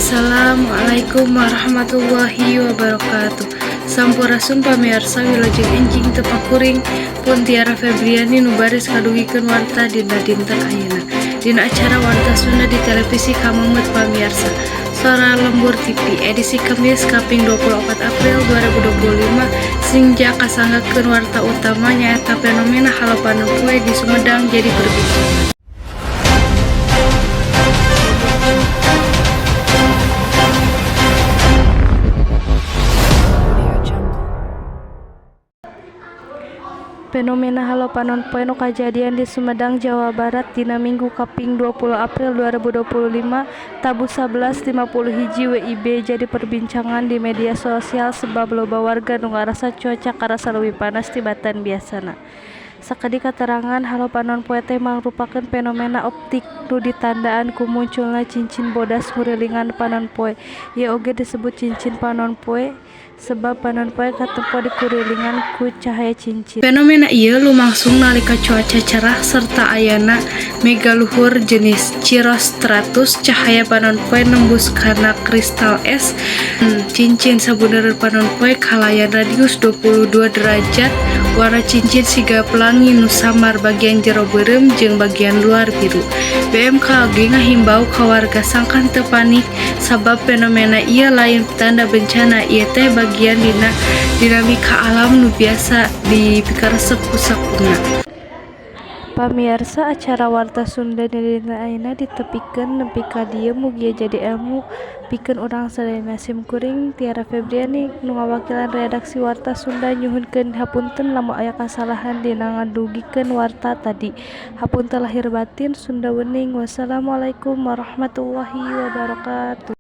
Assalamualaikum warahmatullahi wabarakatuh. Sampurasun pamirsa wilujeng enjing tepakuring pun Tiara Febriani nu baris kadugikeun warta dina dinten ayeuna. Dina acara Warta Sunda di televisi Kamemet pamirsa. Suara Lembur TV edisi Kamis kaping 24 April 2025 singja kasanggakeun warta utama nyaeta fenomena halopanan poe di Sumedang jadi berbicara. Fenomena halopanon poe nu kajadian di Sumedang, Jawa Barat dina Minggu kaping 20 April 2025 tabu 11.50 WIB jadi perbincangan di media sosial sebab loba warga nu ngarasa cuaca karasa leuwih panas tibatan biasana. Sakadi katerangan, halopanon poe teh mangrupakeun fenomena optik nu ditandaan ku munculna cincin bodas hurilingan panon poe. Ieu oge disebut cincin panon poe sebab panon poe katempo di kurilingan ku cahaya cincin. Fenomena ieu lumangsung nalika cuaca cerah serta ayana mega luhur jenis cirrostratus. Cahaya panon poe nembus kana kristal es cincin sabeuneureuh panon poe kalayan radius 22 derajat. Warna cincin siga pelangi nu samar bagian jero beureum jeung bagian luar biru. BMKG ngahimbau ka warga sangkan teu panik sabab fenomena ieu lain tanda bencana, ieu teh bagian dina dinamika alam nu biasa dipikaresep ku sakuna. Pamirsa, acara Warta Sunda dina ayeuna ditepikeun nepi ka dieu mugia jadi ilmu pikeun urang sadayana. Simkuring Tiara Febriani nu ngawakilan redaksi Warta Sunda nyuhunkeun hapunten lamun aya kasalahan dina ngadugikeun warta tadi. Hapunten lahir batin, Sunda Wening. Wassalamualaikum warahmatullahi wabarakatuh.